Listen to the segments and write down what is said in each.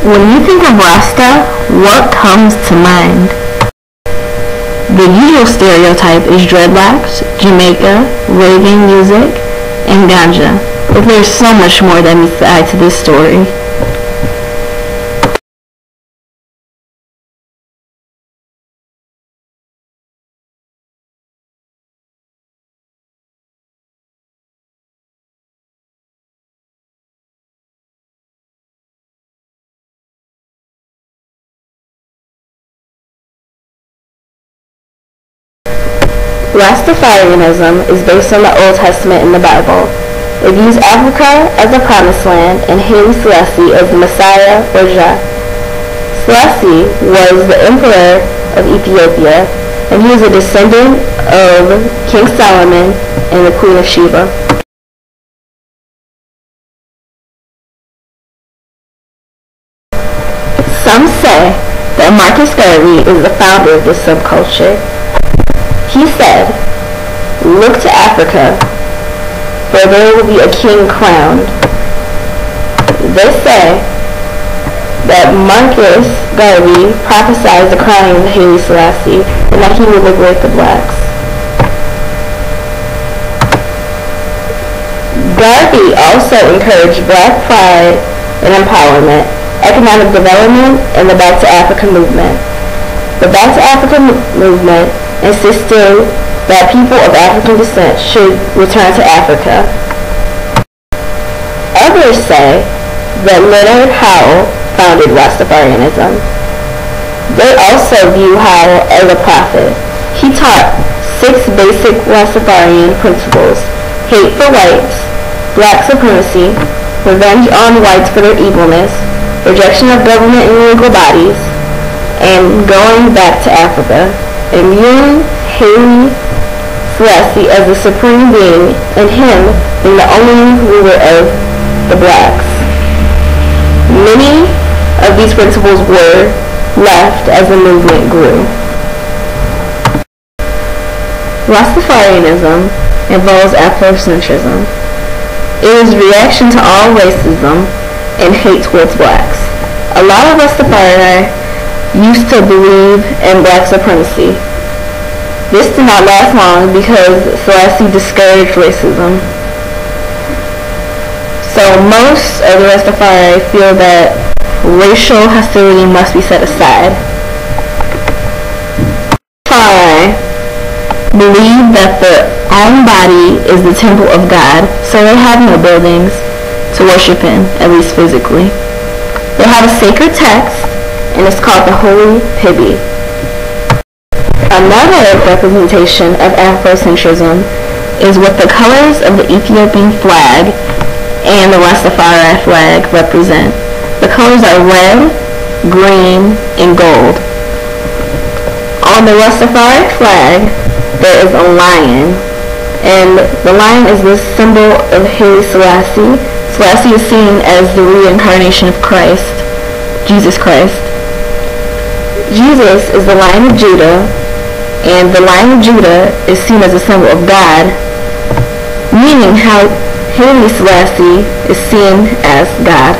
When you think of Rasta, what comes to mind? The usual stereotype is dreadlocks, Jamaica, reggae music, and ganja. But there's so much more that meets the eye to this story. Rastafarianism is based on the Old Testament in the Bible. It views Africa as the Promised Land and Haile Selassie as the Messiah or Jah. Selassie was the Emperor of Ethiopia, and he was a descendant of King Solomon and the Queen of Sheba. Some say that Marcus Garvey is the founder of this subculture. He said, "Look to Africa, for there will be a king crowned." They say that Marcus Garvey prophesied the crowning of Haile Selassie and that he would liberate the blacks. Garvey also encouraged black pride and empowerment, economic development, and the Back to Africa movement. The Back to Africa movement insisted that people of African descent should return to Africa. Others say that Leonard Howell founded Rastafarianism. They also view Howell as a prophet. He taught 6 basic Rastafarian principles: hate for whites, black supremacy, revenge on whites for their evilness, rejection of government and legal bodies, and going back to Africa, and viewing Haile Selassie as the supreme being and him being the only ruler of the blacks. Many of these principles were left as the movement grew. Rastafarianism involves Afrocentrism. It is a reaction to all racism and hate towards blacks. A lot of Rastafari used to believe in black supremacy. This did not last long because Selassie discouraged racism. So most of the Rastafari feel that racial hostility must be set aside. Rastafari believe that their own body is the temple of God, so they have no buildings to worship in, at least physically. They have a sacred text, and it's called the Holy Pibi. Another representation of Afrocentrism is what the colors of the Ethiopian flag and the Rastafari flag represent. The colors are red, green, and gold. On the Rastafari flag, there is a lion, and the lion is the symbol of Haile Selassie. Selassie is seen as the reincarnation of Christ, Jesus Christ. Jesus is the Lion of Judah, and the Lion of Judah is seen as a symbol of God, meaning how Haile Selassie is seen as God.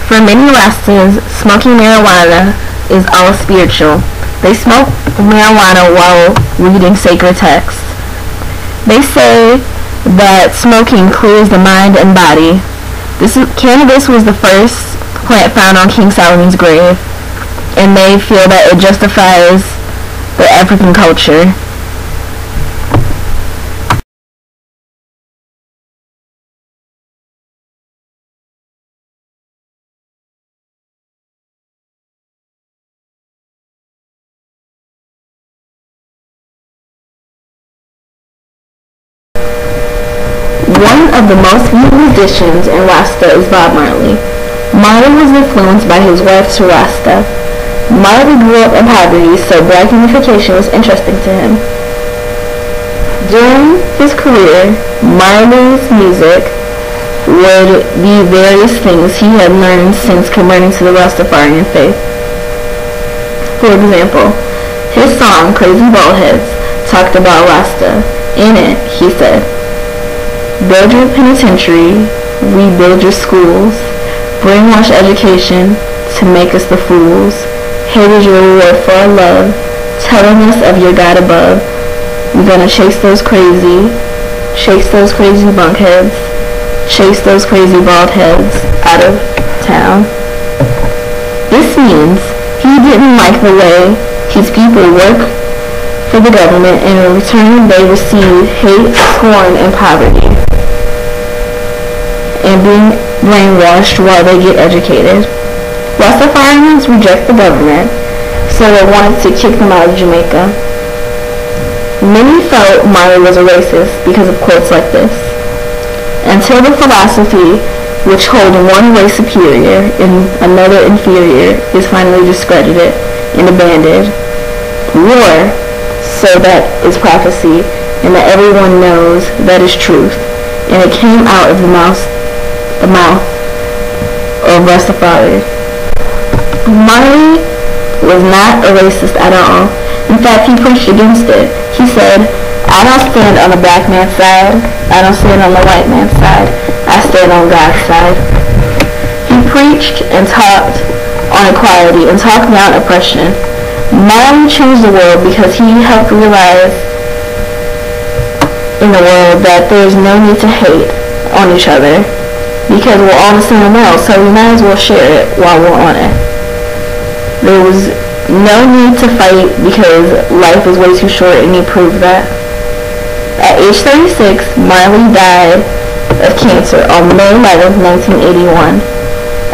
For many Rastas, smoking marijuana is all spiritual. They smoke marijuana while reading sacred texts. They say that smoking clears the mind and body. Cannabis was the first plant found on King Solomon's grave, and they feel that it justifies the African culture. One of the most viewed musicians in Rasta is Bob Marley. Marley was influenced by his wife to Rasta. Marley grew up in poverty, so black unification was interesting to him. During his career, Marley's music would be various things he had learned since converting to the Rastafarian faith. For example, his song Crazy Baldheads talked about Rasta. In it, he said, "Build your penitentiary, rebuild your schools, Brainwash education to make us the fools. Hate is your reward for our love. Telling us of your God above. We're gonna chase those crazy bunkheads, chase those crazy bald heads out of town. This means he didn't like the way his people work for the government, and in return they receive hate, scorn, and poverty, and being brainwashed while they get educated. Rastafarians reject the government, so they wanted to kick them out of Jamaica. Many felt Marley was a racist because of quotes like this, until the philosophy which hold one race superior and another inferior is finally discredited and abandoned. War, so that is prophecy, and that everyone knows that is truth, and it came out of the mouth of Rastafari. Marley was not a racist at all. In fact, he preached against it. He said, I don't stand on the black man's side. I don't stand on the white man's side. I stand on God's side. He preached and taught on equality and talked down oppression. Marley changed the world because he helped realize in the world that there is no need to hate on each other because we're all in the same world, so we might as well share it while we're on it. There was no need to fight because life is way too short, and he proved that. At age 36, Marley died of cancer on May 11, 1981,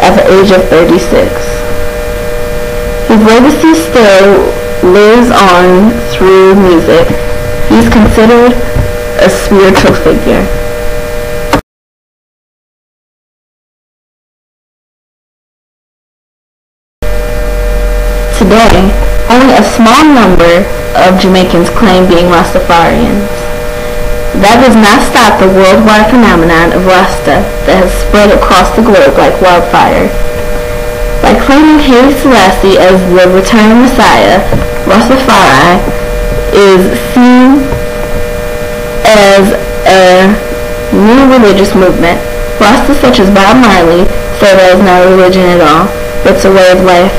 at the age of 36. His legacy still lives on through music. He's considered a spiritual figure. Today, only a small number of Jamaicans claim being Rastafarians. That does not stop the worldwide phenomenon of Rasta that has spread across the globe like wildfire. By claiming Haile Selassie as the returned Messiah, Rastafari is seen as a new religious movement. Rasta such as Bob Marley say that is not a religion at all, but it's a way of life.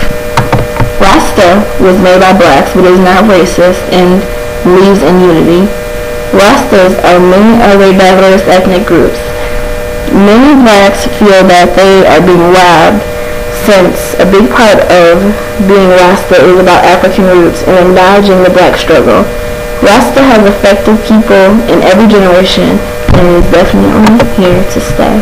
Rasta was made by blacks, but is not racist and believes in unity. Rastas are many other diverse ethnic groups. Many blacks feel that they are being robbed, since a big part of being Rasta is about African roots and acknowledging the black struggle. Rasta has affected people in every generation and is definitely here to stay.